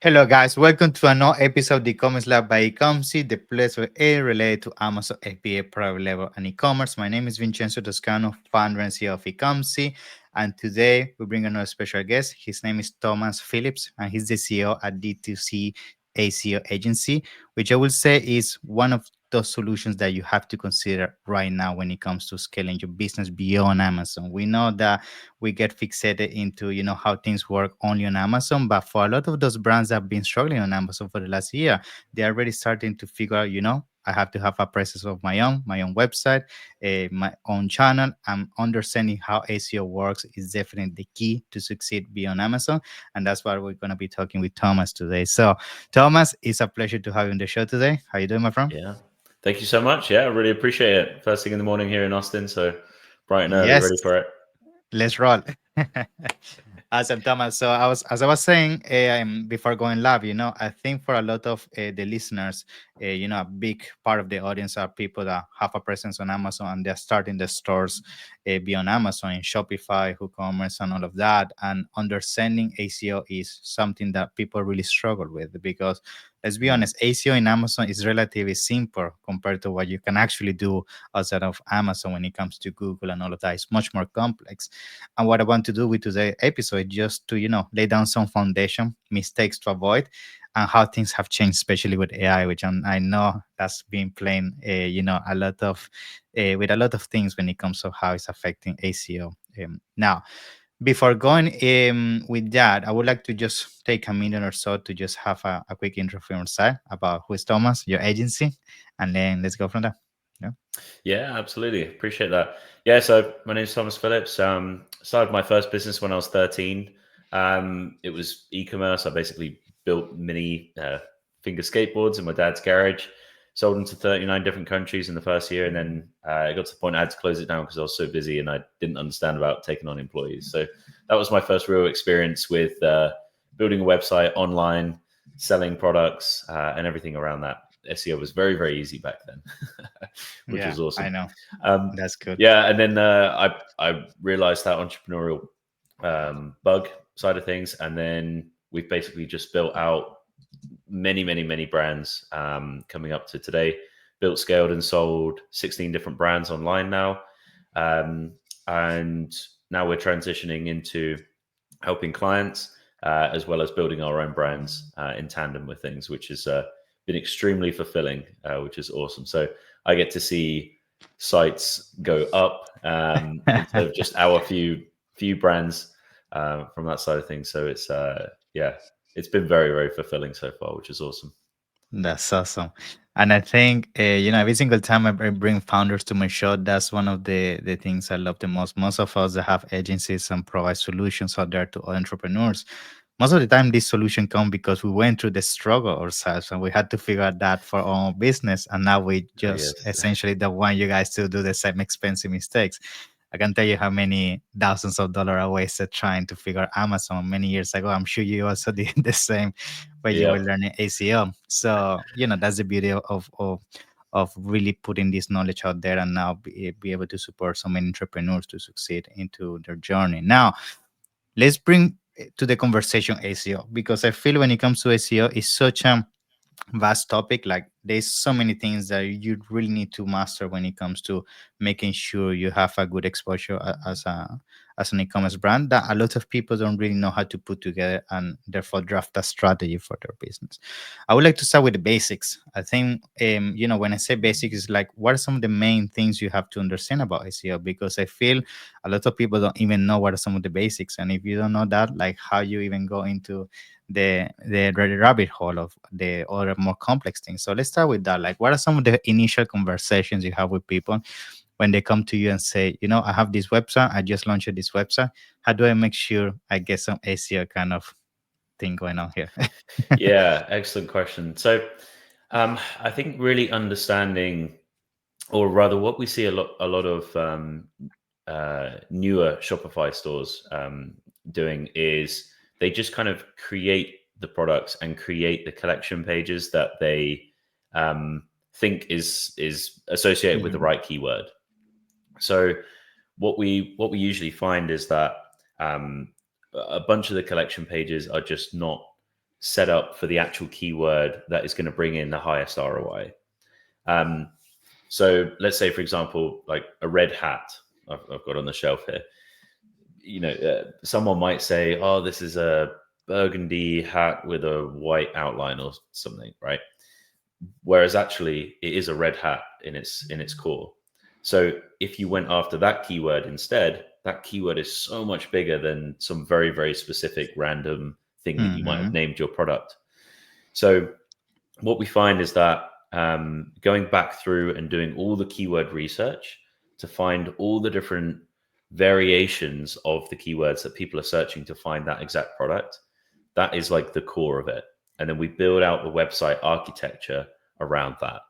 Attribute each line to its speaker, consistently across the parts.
Speaker 1: Hello, guys. Welcome to another episode of the e-commerce lab by Ecomcy, the place where AI related to Amazon FBA private level and e-commerce. My name is Vincenzo Toscano, founder and CEO of Ecomcy, and today we bring another special guest. His name is Thomas Phillips, and he's the CEO at D2C ACO agency, which I will say is one of those solutions that you have to consider right now when it comes to scaling your business beyond Amazon. We know that we get fixated into how things work only on Amazon, but for a lot of those brands that have been struggling on Amazon for the last year, they're already starting to figure out, I have to have a presence of my own website, my own channel. And understanding how ACO works is definitely the key to succeed beyond Amazon, and that's why we're going to be talking with Thomas today. So Thomas, it's a pleasure to have you on the show today. How you doing, my friend?
Speaker 2: Yeah. Thank you so much. Yeah, I really appreciate it. First thing in the morning here in Austin, so bright and early,
Speaker 1: Yes,
Speaker 2: ready for it.
Speaker 1: let's roll. Awesome, Thomas. So as I was saying before going live, I think for a lot of the listeners, a big part of the audience are people that have a presence on Amazon and they're starting the stores beyond Amazon in Shopify, WooCommerce, and all of that. And understanding ACO is something that people really struggle with because let's be
Speaker 2: Mm.
Speaker 1: honest, ACO in Amazon is relatively simple compared to what you can actually do outside of Amazon when it comes to Google and all of that. It's much more complex. And what I want to do with today's episode, just to lay down some foundation, mistakes to avoid, and how things have changed, especially with AI, which I know that's been playing, a lot of, with a lot of things when it comes to how it's affecting ACO. Now, before going with that, I would like to just take a minute or so to just have a quick intro from your side about who is Thomas, your agency, and then let's go from there. Yeah.
Speaker 2: Yeah, absolutely. Appreciate that. Yeah, so my name is Thomas Phillips. Started my first business when I was 13. It was e-commerce. I basically built mini finger skateboards in my dad's garage, sold them to 39 different countries in the first year. And then it got to the point I had to close it down because I was so busy and I didn't understand about taking on employees. So that was my first real experience with building a website online, selling products, and everything around that. SEO was very, very easy back then, which
Speaker 1: Yeah,
Speaker 2: was
Speaker 1: I
Speaker 2: awesome.
Speaker 1: know.
Speaker 2: Um,
Speaker 1: That's good.
Speaker 2: yeah, and then I realized that entrepreneurial bug side of things, and then we've basically just built out many, many, many brands coming up to today. Built, scaled, and sold 16 different brands online now, um, and now we're transitioning into helping clients as well as building our own brands in tandem with things, which has been extremely fulfilling, which is awesome. So I get to see sites go up instead of just our few brands from that side of things. So it's yeah, it's been very, very fulfilling so far, which is awesome.
Speaker 1: That's awesome. And I think, every single time I bring founders to my show, that's one of the things I love the most. Most of us that have agencies and provide solutions out there to entrepreneurs, most of the time this solution come because we went through the struggle ourselves and we had to figure out that for our own business. And now we
Speaker 2: Oh
Speaker 1: just
Speaker 2: yes.
Speaker 1: essentially don't want you guys to do the same expensive mistakes. I can tell you how many thousands of dollars I wasted trying to figure out Amazon many years ago. I'm sure you also did the same when you were
Speaker 2: Yep.
Speaker 1: learning ACO. So, that's the beauty of really putting this knowledge out there and now be able to support so many entrepreneurs to succeed into their journey. Now, let's bring to the conversation ACO because I feel when it comes to ACO, it's such a vast topic. Like there's so many things that you really need to master when it comes to making sure you have a good exposure as an e-commerce brand that a lot of people don't really know how to put together and therefore draft a strategy for their business. I would like to start with the basics. I think when I say basics, it's like what are some of the main things you have to understand about SEO, because I feel a lot of people don't even know what are some of the basics, and if you don't know that, like how you even go into the rabbit hole of the other more complex things. So let's start with that. Like, what are some of the initial conversations you have with people when they come to you and say, I have this website, I just launched this website. How do I make sure I get some SEO kind of thing going on here?
Speaker 2: Yeah, excellent question. So I think really understanding, or rather, what we see a lot of newer Shopify stores doing is they just kind of create the products and create the collection pages that they think is associated with the
Speaker 1: Mhm.
Speaker 2: right keyword. So what we usually find is that a bunch of the collection pages are just not set up for the actual keyword that is going to bring in the highest ROI. So let's say, for example, like a red hat I've got on the shelf here. Someone might say, oh, this is a burgundy hat with a white outline or something, right? Whereas actually it is a red hat in its core. So if you went after that keyword instead, that keyword is so much bigger than some very, very specific random thing that you might have
Speaker 1: Mm-hmm.
Speaker 2: named your product. So what we find is that going back through and doing all the keyword research to find all the different variations of the keywords that people are searching to find that exact product, that is like the core of it. And then we build out the website architecture around that.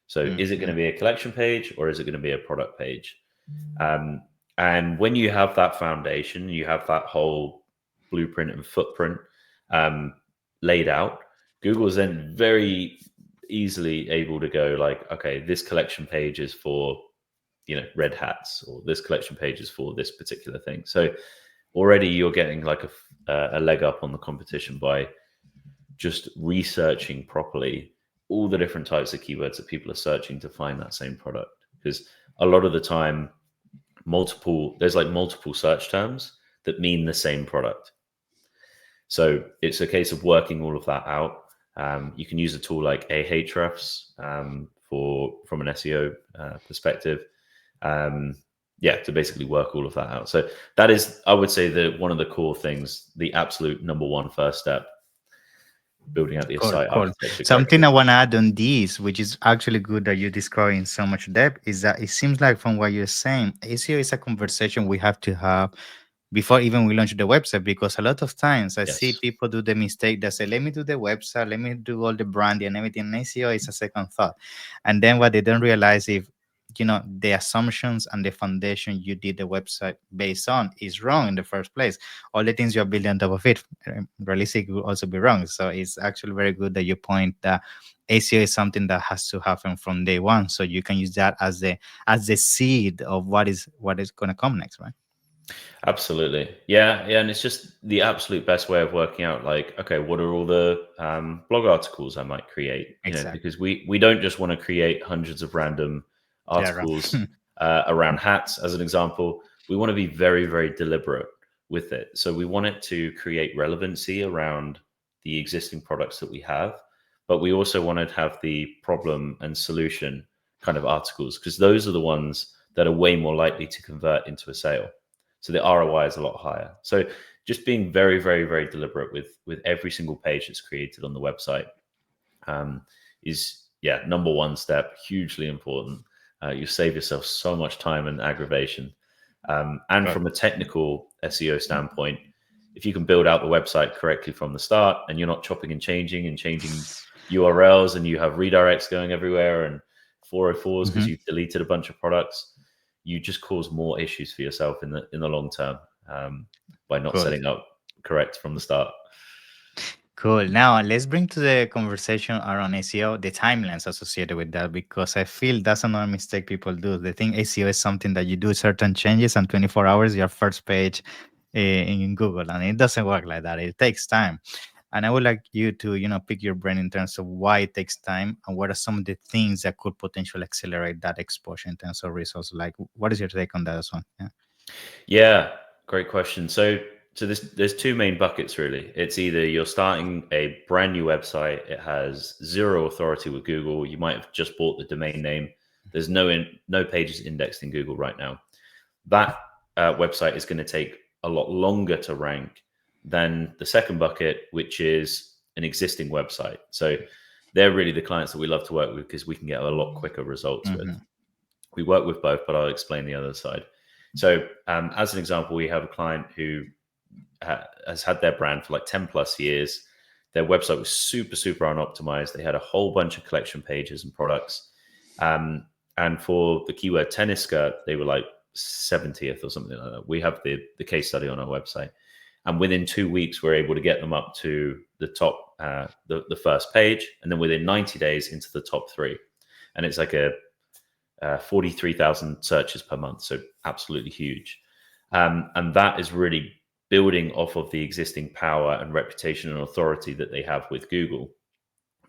Speaker 2: So is it going
Speaker 1: Mm-hmm.
Speaker 2: to be a collection page or is it going to be a product page? Um, and when you have that foundation, you have that whole blueprint and footprint um, laid out, Google is then very easily able to go like, okay, this collection page is for, red hats, or this collection page is for this particular thing. So already you're getting like a leg up on the competition by just researching properly all the different types of keywords that people are searching to find that same product. Because a lot of the time, there's like multiple search terms that mean the same product. So it's a case of working all of that out. You can use a tool like Ahrefs from an SEO perspective. To basically work all of that out. So that is, I would say, one of the core things, the absolute number one first step, building out the
Speaker 1: Cool,
Speaker 2: site
Speaker 1: cool.
Speaker 2: architecture
Speaker 1: Something
Speaker 2: correctly.
Speaker 1: I want to add on this, which is actually good that you describe in so much depth, is that it seems like from what you're saying, SEO is a conversation we have to have before even we launch the website, because a lot of times I see
Speaker 2: Yes,
Speaker 1: people do the mistake that say, let me do the website, let me do all the branding and everything, and SEO is a second thought. And then what they don't realize, if the assumptions and the foundation you did the website based on is wrong in the first place, all the things you're building on top of it realistically will also be wrong. So it's actually very good that you point that SEO is something that has to happen from day one, so you can use that as the seed of what is going to come next, right?
Speaker 2: absolutely. Yeah, and it's just the absolute best way of working out, like, okay, what are all the blog articles I might create?
Speaker 1: Exactly.
Speaker 2: Because we don't just want to create hundreds of random
Speaker 1: Yeah, right.
Speaker 2: articles around hats, as an example. We want to be very, very deliberate with it. So we want it to create relevancy around the existing products that we have, but we also want to have the problem and solution kind of articles, because those are the ones that are way more likely to convert into a sale. So the ROI is a lot higher. So just being very, very, very deliberate with every single page that's created on the website is, number one step, hugely important. You save yourself so much time and aggravation. And
Speaker 1: Got
Speaker 2: from a technical SEO standpoint, if you can build out the website correctly from the start, and you're not chopping and changing URLs, and you have redirects going everywhere and 404s because
Speaker 1: it.
Speaker 2: you've deleted a bunch of products, you just cause more issues for yourself in the long term by not
Speaker 1: Cool.
Speaker 2: setting up correct from the start.
Speaker 1: Cool. Now let's bring to the conversation around SEO the timelines associated with that, because I feel that's another mistake people do. They think SEO is something that you do certain changes and 24 hours your first page in Google, and it doesn't work like that. It takes time. And I would like you to, pick your brain in terms of why it takes time and what are some of the things that could potentially accelerate that exposure in terms of results. Like, what is your take on that as well? Yeah.
Speaker 2: Yeah, great question. So there's two main buckets really. It's either you're starting a brand new website, it has zero authority with Google, you might have just bought the domain name, there's no pages indexed in Google right now. That website is going to take a lot longer to rank than the second bucket, which is an existing website. So they're really the clients that we love to work with because we can get a lot quicker results with.
Speaker 1: Mm-hmm.
Speaker 2: We work with both, but I'll explain the other side. So, as an example, we have a client who has had their brand for like 10 plus years. Their website was super, super unoptimized. They had a whole bunch of collection pages and products. And for the keyword tennis skirt, they were like 70th or something like that. We have the case study on our website. And within 2 weeks, we're able to get them up to the top, the first page. And then within 90 days into the top three. And it's like a 43,000 searches per month. So absolutely huge. And that is really building off of the existing power and reputation and authority that they have with Google,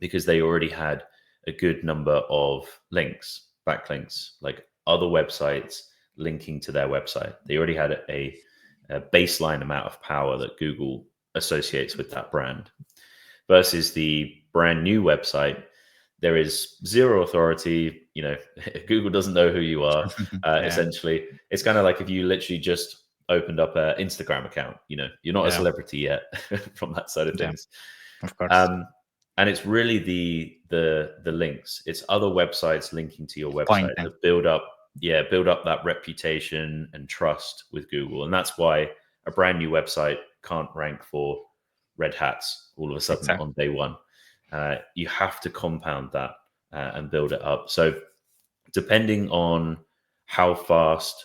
Speaker 2: because they already had a good number of links, backlinks, like other websites linking to their website. They already had a baseline amount of power that Google associates with that brand. Versus the brand new website, there is zero authority. Google doesn't know who you are.
Speaker 1: Yeah,
Speaker 2: Essentially, it's kind of like if you literally just opened up an Instagram account. You're not a
Speaker 1: yeah,
Speaker 2: celebrity yet from that side of
Speaker 1: yeah,
Speaker 2: things.
Speaker 1: of course.
Speaker 2: Um, and it's really the links. It's other websites linking to your website
Speaker 1: Pointing.
Speaker 2: that build up that reputation and trust with Google. And that's why a brand new website can't rank for red hats all of a sudden
Speaker 1: Exactly.
Speaker 2: on day one. You have to compound that and build it up. So depending on how fast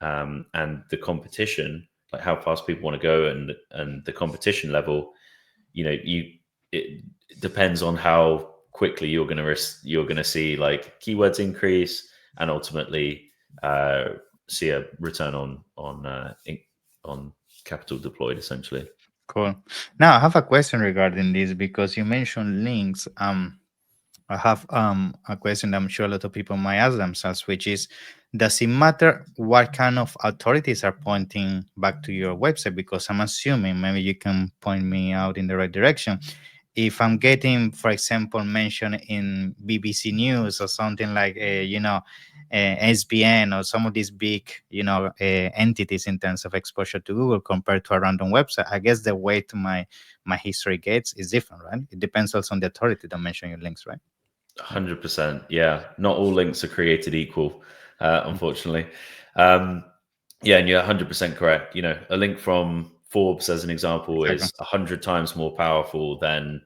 Speaker 2: and the competition, like how fast people want to go and the competition level, it depends on how quickly you're going to see like keywords increase and ultimately see a return on capital deployed essentially.
Speaker 1: Cool. Now I have a question regarding this because you mentioned links. I have a question that I'm sure a lot of people might ask themselves, which is, does it matter what kind of authorities are pointing back to your website? Because I'm assuming, maybe you can point me out in the right direction. If I'm getting, for example, mentioned in BBC News or something like, SBN or some of these big, entities in terms of exposure to Google compared to a random website, I guess the way to my history gets is different, right? It depends also on the authority that mention your links, right? Yeah.
Speaker 2: 100%. Yeah. Not all links are created equal, unfortunately. Um, yeah, and you're 100% correct. A link from Forbes, as an example,
Speaker 1: Exactly.
Speaker 2: is 100 times more powerful than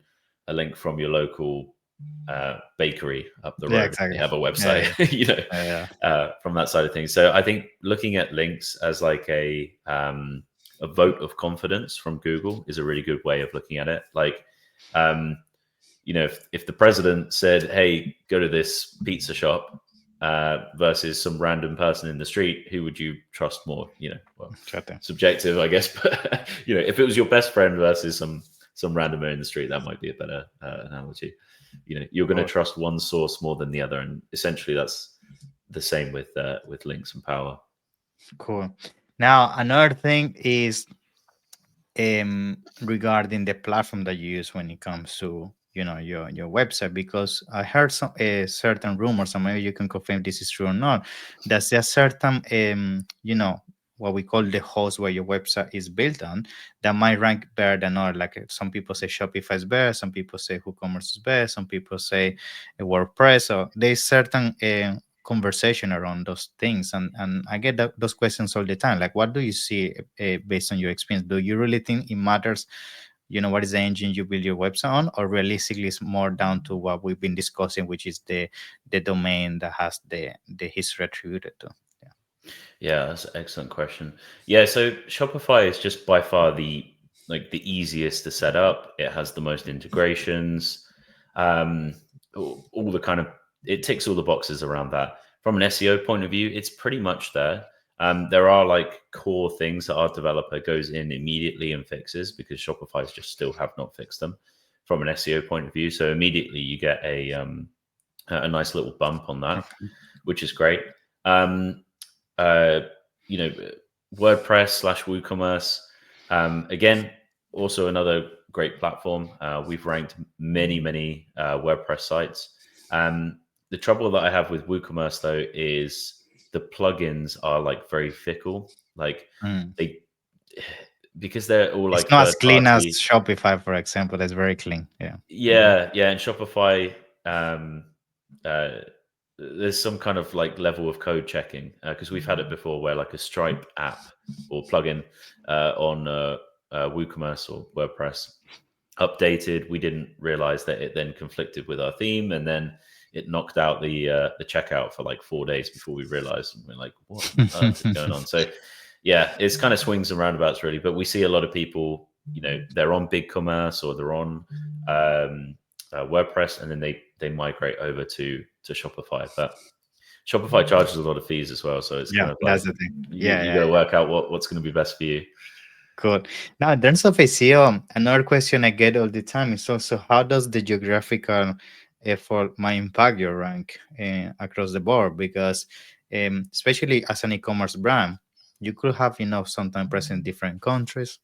Speaker 2: a link from your local bakery up the
Speaker 1: Yeah,
Speaker 2: road. They
Speaker 1: exactly.
Speaker 2: have a
Speaker 1: Yeah,
Speaker 2: website,
Speaker 1: yeah, yeah,
Speaker 2: from that side of things. So I think looking at links as like a vote of confidence from Google is a really good way of looking at it. Like, um, if the president said, "Hey, go to this pizza shop," versus some random person in the street, who would you trust more? Well,
Speaker 1: exactly.
Speaker 2: subjective, I guess, but if it was your best friend versus some randomer in the street, that might be a better analogy. You're going to
Speaker 1: Cool.
Speaker 2: trust one source more than the other, and essentially that's the same with links and power.
Speaker 1: Cool. Now, another thing is regarding the platform that you use when it comes to your website, because I heard some certain rumors, and maybe you can confirm this is true or not, that there certain what we call the host where your website is built on that might rank better than other. Like some people say Shopify is better, some people say WooCommerce is better, some people say WordPress. So there's certain conversation around those things, and I get those questions all the time, like what do you see based on your experience? Do you really think it matters, what is the engine you build your website on, or realistically it's more down to what we've been discussing, which is the domain that has the history attributed to? Yeah.
Speaker 2: Yeah, that's an excellent question. Yeah, so Shopify is just by far the easiest to set up. It has the most integrations. Um, all the kind of it ticks all the boxes around that. From an SEO point of view, it's pretty much there. There are like core things that our developer goes in immediately and fixes because Shopify's just still have not fixed them from an SEO point of view. So immediately you get a nice little bump on that,
Speaker 1: Okay.
Speaker 2: which is great. Um, uh, you know, WordPress slash WooCommerce. Again, also another great platform. We've ranked many WordPress sites. The trouble that I have with WooCommerce though is the plugins are like very fickle. Like
Speaker 1: Mm.
Speaker 2: they, because they're all
Speaker 1: It's
Speaker 2: like
Speaker 1: not as
Speaker 2: third
Speaker 1: clean as
Speaker 2: party.
Speaker 1: Shopify, for example. That's very clean. Yeah. Mhm.
Speaker 2: Yeah, and Shopify, uh, there's some kind of like level of code checking because we've had it before where like a Stripe app or plugin on WooCommerce or WordPress updated. We didn't realize that it then conflicted with our theme, and then it knocked out the checkout for like 4 days before we realized. And we're like, what on earth is going on? So yeah, it's kind of swings and roundabouts really. But we see a lot of people, they're on BigCommerce or they're on WordPress, and then they migrate over to Shopify. But Shopify charges a lot of fees as well, so it's
Speaker 1: Yeah,
Speaker 2: kind of like
Speaker 1: that's the thing.
Speaker 2: you
Speaker 1: Yeah,
Speaker 2: you
Speaker 1: yeah,
Speaker 2: got to
Speaker 1: yeah.
Speaker 2: work out what's going to be best for you.
Speaker 1: Cool. Now, in terms of SEO, another question I get all the time is also how does the geographical effort might impact your rank across the board? Because especially as an e-commerce brand, you could have sometimes present in different countries,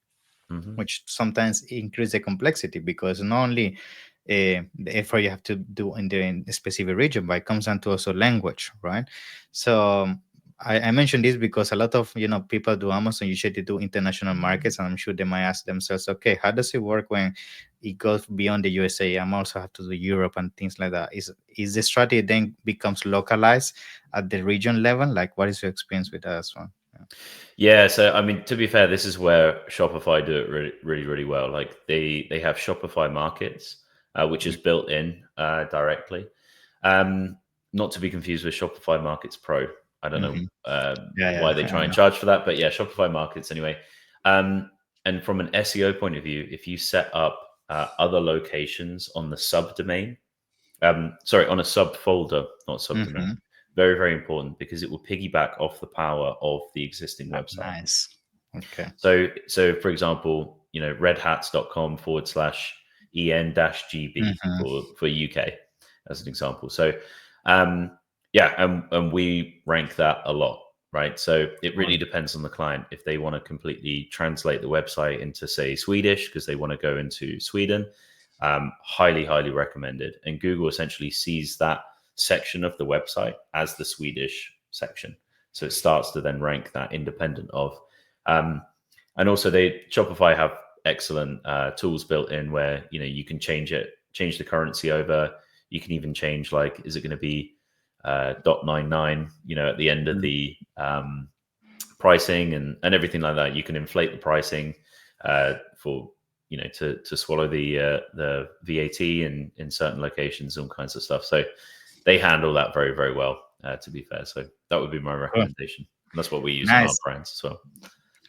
Speaker 2: Hmm.
Speaker 1: which sometimes increase the complexity because not only the effort you have to do in a specific region, but it comes down to also language, right? So I mentioned this because a lot of people do Amazon usually they do international markets, and I'm sure they might ask themselves, okay, how does it work when it goes beyond the USA? I'm also have to do Europe and things like that. Is the strategy then becomes localized at the region level? Like, what is your experience with that as well?
Speaker 2: Yeah, so I mean, to be fair, this is where Shopify do it really, really, really well. Like they have Shopify Markets, which is built in directly. Um, Not to be confused with Shopify Markets Pro. I don't know
Speaker 1: Mm-hmm. Yeah,
Speaker 2: why
Speaker 1: yeah,
Speaker 2: they
Speaker 1: I
Speaker 2: try and
Speaker 1: know.
Speaker 2: charge for that, but yeah, Shopify Markets anyway. And from an SEO point of view, if you set up other locations on the subdomain, sorry, on a subfolder, not subdomain,
Speaker 1: Mm-hmm.
Speaker 2: very, very important because it will piggyback off the power of the existing website.
Speaker 1: Nice. Okay.
Speaker 2: So for example, redhats.com/en GB
Speaker 1: Mm-hmm.
Speaker 2: for UK as an example. So, um, yeah, and we rank that a lot, right? So it really
Speaker 1: Cool.
Speaker 2: depends on the client. If they want to completely translate the website into, say, Swedish, because they want to go into Sweden, highly, highly recommended. And Google essentially sees that section of the website as the Swedish section. So it starts to then rank that independent of. Um, and also, they Shopify have excellent tools built in where you can change the currency over. You can even change, like, is it going to be .99, at the end of
Speaker 1: Mm.
Speaker 2: the pricing and everything like that. You can inflate the pricing for to swallow the VAT in certain locations, all kinds of stuff. So they handle that very, very well. To be fair, so that would be my
Speaker 1: Cool.
Speaker 2: recommendation. And that's what we use on our
Speaker 1: Nice.
Speaker 2: brands as well.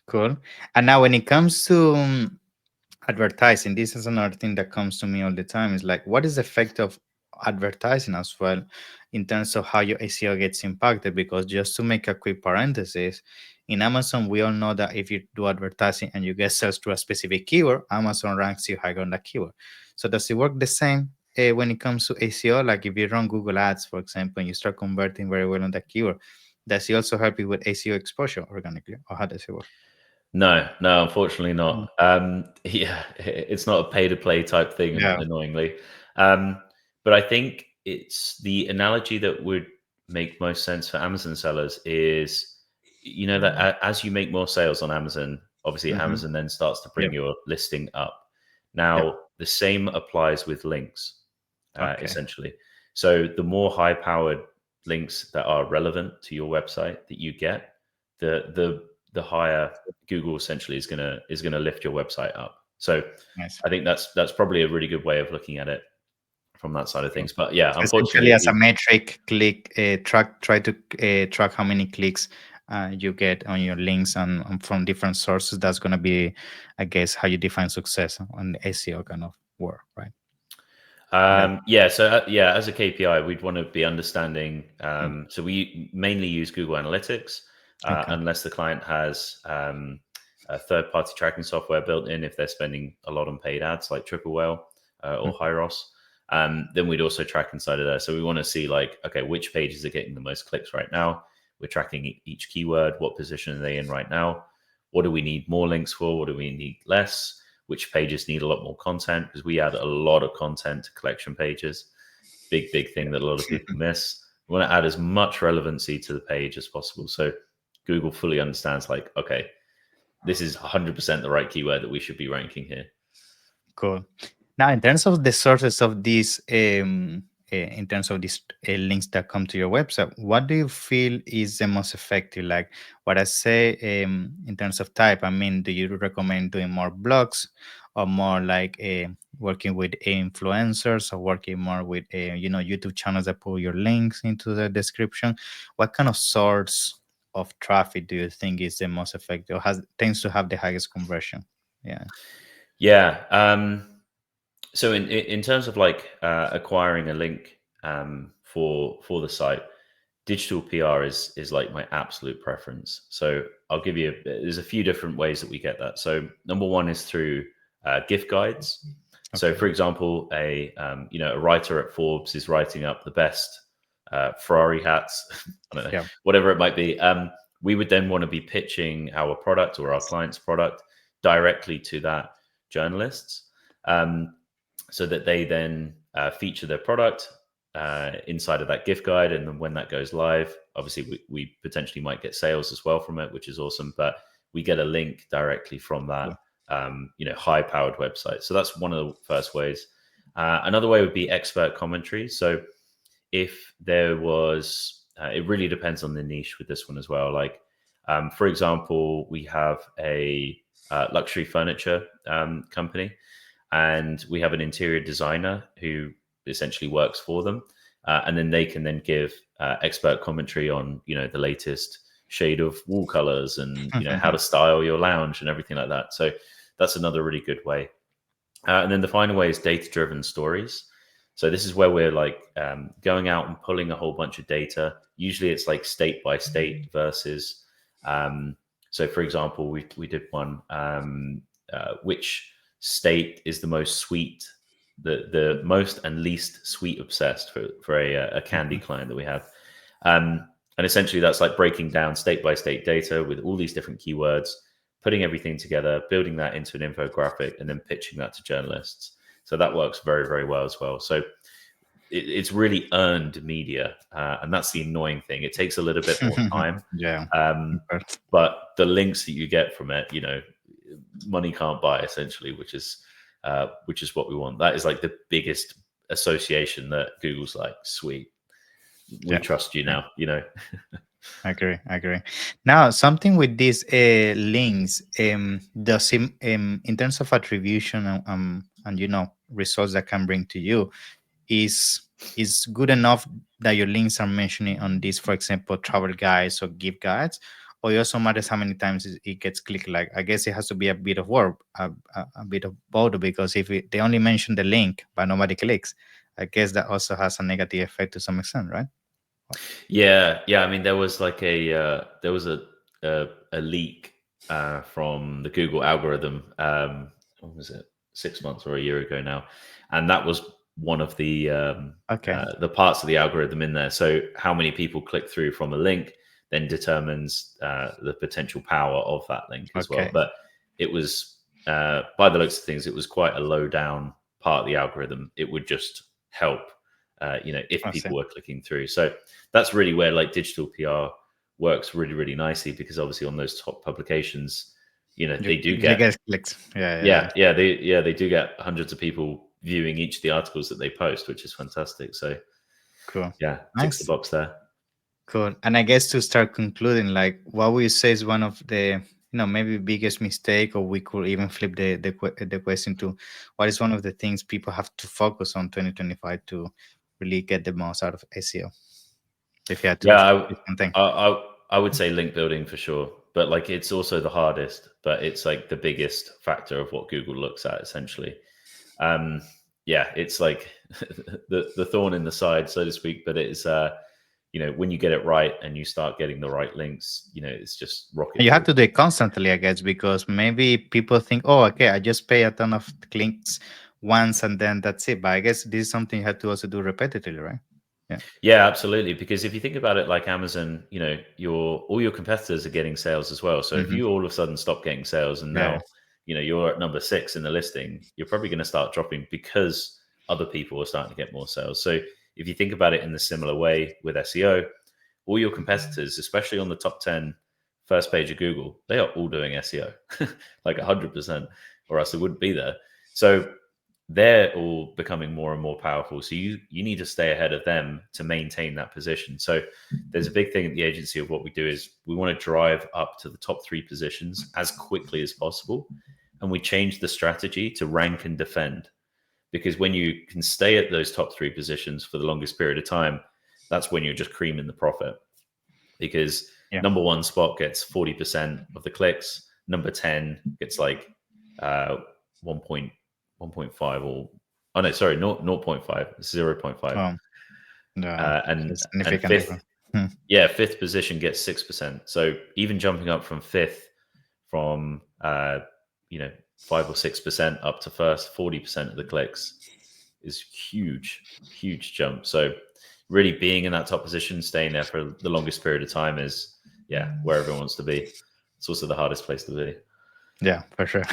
Speaker 1: Cool. And now, when it comes to advertising, this is another thing that comes to me all the time. Is like, what is the effect of advertising as well in terms of how your SEO gets impacted? Because just to make a quick parenthesis, in Amazon, we all know that if you do advertising and you get sales to a specific keyword, Amazon ranks you higher on that keyword. So does it work the same when it comes to SEO? Like if you run Google Ads, for example, and you start converting very well on that keyword, does it also help you with SEO exposure organically, or how does it work?
Speaker 2: No, no, unfortunately
Speaker 1: Mm.
Speaker 2: not. Yeah, it's not a pay to play type thing,
Speaker 1: Yeah.
Speaker 2: annoyingly. Um, but I think it's the analogy that would make most sense for Amazon sellers is, that as you make more sales on Amazon, obviously
Speaker 1: Hmm.
Speaker 2: Amazon then starts to bring
Speaker 1: Yep.
Speaker 2: your listing up.
Speaker 1: Yep.
Speaker 2: Now, the same applies with links,
Speaker 1: Okay.
Speaker 2: essentially. So the more high powered links that are relevant to your website that you get, the higher Google essentially is gonna lift your website up. So
Speaker 1: Nice.
Speaker 2: I think that's probably a really good way of looking at it from that side of
Speaker 1: Cool.
Speaker 2: things. But yeah,
Speaker 1: So essentially,
Speaker 2: unfortunately,
Speaker 1: as a metric, click try to track how many clicks you get on your links and from different sources. That's gonna be, I guess, how you define success on the SEO kind of work, right? Yeah.
Speaker 2: yeah. So yeah, as a KPI, we'd want to be understanding.
Speaker 1: Mm.
Speaker 2: So we mainly use Google Analytics,
Speaker 1: Okay.
Speaker 2: unless the client has a third-party tracking software built in. If they're spending a lot on paid ads, like Triple Whale or
Speaker 1: Mhm.
Speaker 2: Hyros, then we'd also track inside of there. So we want to see, like, okay, which pages are getting the most clicks right now. We're tracking each keyword. What position are they in right now? What do we need more links for? What do we need less? Which pages need a lot more content, because we add a lot of content to collection pages. Big thing that a lot of people miss. We want to add as much relevancy to the page as possible. So Google fully understands, like, okay, this is 100% the right keyword that we should be ranking here.
Speaker 1: Cool. Now, in terms of the sources of these, in terms of these links that come to your website, what do you feel is the most effective? Like what I say, in terms of type, I mean, do you recommend doing more blogs or more like working with influencers or working more with, YouTube channels that put your links into the description? What kind of source of traffic do you think is the most effective or has tends to have the highest conversion? Yeah.
Speaker 2: Yeah. So in terms of, like, acquiring a link for the site, digital PR is like my absolute preference. So I'll give you there's a few different ways that we get that. So number one is through gift guides. So
Speaker 1: Okay.
Speaker 2: for example, a writer at Forbes is writing up the best Ferrari hats, I don't know,
Speaker 1: Yeah.
Speaker 2: whatever it might be. We would then want to be pitching our product or our client's product directly to that journalists, um, so that they then feature their product inside of that gift guide. And then when that goes live, obviously we potentially might get sales as well from it, which is awesome. But we get a link directly from that,
Speaker 1: Yeah.
Speaker 2: high powered website. So that's one of the first ways. Another way would be expert commentary. So if there was, it really depends on the niche with this one as well. Like, for example, we have a luxury furniture company, and we have an interior designer who essentially works for them, and then they can then give expert commentary on the latest shade of wall colors and how to style your lounge and everything like that. So that's another really good way. And then the final way is data driven stories. So this is where we're like going out and pulling a whole bunch of data. Usually it's like state by state versus. So for example, we did one, which state is the most sweet, the most and least sweet obsessed for a candy client that we have. And essentially that's like breaking down state by state data with all these different keywords, putting everything together, building that into an infographic, and then pitching that to journalists. So that works very, very well as well. So it's really earned media, and that's the annoying thing. It takes a little bit more time,
Speaker 1: Yeah.
Speaker 2: um, but the links that you get from it, money can't buy essentially, which is what we want. That is like the biggest association that Google's like, sweet, we
Speaker 1: Yeah.
Speaker 2: trust you now.
Speaker 1: I agree. I agree. Now, something with these links, does it, in terms of attribution and results that can bring to you, is good enough that your links are mentioning on these, for example, travel guides or gift guides, or it also matters how many times it gets clicked? Like, I guess it has to be a bit of work, a bit of both, because if they only mention the link but nobody clicks, I guess that also has a negative effect to some extent, right?
Speaker 2: Yeah. I mean, there was like a leak from the Google algorithm. What was it? 6 months or a year ago now, and that was one of
Speaker 1: Okay.
Speaker 2: the parts of the algorithm in there. So how many people click through from a link then determines the potential power of that link as well.
Speaker 1: Okay.
Speaker 2: But it was by the looks of things, it was quite a low down part of the algorithm. It would just help, if
Speaker 1: I see.
Speaker 2: people were clicking through. So that's really where like digital PR works really, really nicely, because obviously on those top publications, they do
Speaker 1: You
Speaker 2: get,
Speaker 1: get clicks. Yeah.
Speaker 2: they do get hundreds of people viewing each of the articles that they post, which is fantastic. So
Speaker 1: Cool.
Speaker 2: yeah, ticks the
Speaker 1: Nice.
Speaker 2: box there.
Speaker 1: Cool. And I guess to start concluding, like, what would you say is one of the, maybe biggest mistake, or we could even flip the question to, what is one of the things people have to focus on 2025 to really get the most out of SEO? If you had to
Speaker 2: Yeah,
Speaker 1: pick one thing.
Speaker 2: I would say link building for sure, but like it's also the hardest, but it's like the biggest factor of what Google looks at essentially. Um, yeah, it's like the thorn in the side, so to speak. But it's when you get it right and you start getting the right links, it's just
Speaker 1: And
Speaker 2: rocket
Speaker 1: you have
Speaker 2: fuel.
Speaker 1: to do it constantly, I guess, because maybe people think, oh, okay, I just pay a ton of clicks once and then that's it. But I guess this is something you have to also do repetitively, right? Yeah.
Speaker 2: Yeah, absolutely. Because if you think about it, like Amazon, your all your competitors are getting sales as well. So if
Speaker 1: Hmm.
Speaker 2: you all of a sudden stop getting sales and
Speaker 1: Yeah.
Speaker 2: now, you're at number 6 in the listing, you're probably going to start dropping because other people are starting to get more sales. So if you think about it in the similar way with SEO, all your competitors, especially on the top 10 first page of Google, they are all doing SEO, like 100%, or else they wouldn't be there. So they're all becoming more and more powerful. So you need to stay ahead of them to maintain that position. So there's a big thing at the agency of what we do is we want to drive up to the top 3 positions as quickly as possible. And we change the strategy to rank and defend, because when you can stay at those top 3 positions for the longest period of time, that's when you're just creaming the profit, because
Speaker 1: Yeah.
Speaker 2: number 1 spot gets 40% of the clicks, number 10 gets like 1.1.5, or oh no, sorry, not 0.5, 0.5.
Speaker 1: Oh, yeah.
Speaker 2: And
Speaker 1: It's significant
Speaker 2: fifth,
Speaker 1: difference. Hmm.
Speaker 2: Yeah, fifth position gets 6%. So even jumping up from fifth from 5 or 6% up to first, 40% of the clicks is huge, huge jump. So really being in that top position, staying there for the longest period of time is where everyone wants to be. It's also the hardest place to be.
Speaker 1: Yeah, for sure.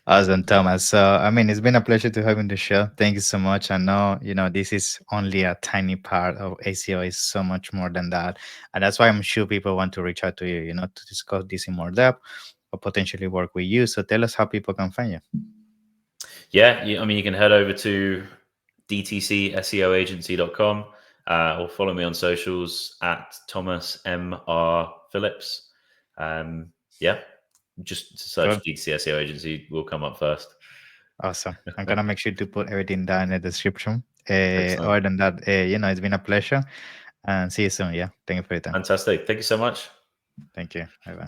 Speaker 1: Awesome, Thomas. So, I mean, it's been a pleasure to have you on the show. Thank you so much. I know, this is only a tiny part of ACO. Is so much more than that, and that's why I'm sure people want to reach out to you, to discuss this in more depth or potentially work with you. So, tell us how people can find you.
Speaker 2: Yeah, I mean, you can head over to dtcseoagency.com or follow me on socials at Thomas M.R. Phillips. Yeah, just search
Speaker 1: Cool.
Speaker 2: DTC SEO agency will come up first.
Speaker 1: Awesome. I'm gonna make sure to put everything down in the description.
Speaker 2: Excellent.
Speaker 1: Other than that, it's been a pleasure, and see you soon. Yeah, thank you for your time.
Speaker 2: Fantastic. Thank you so much.
Speaker 1: Thank you. Bye bye.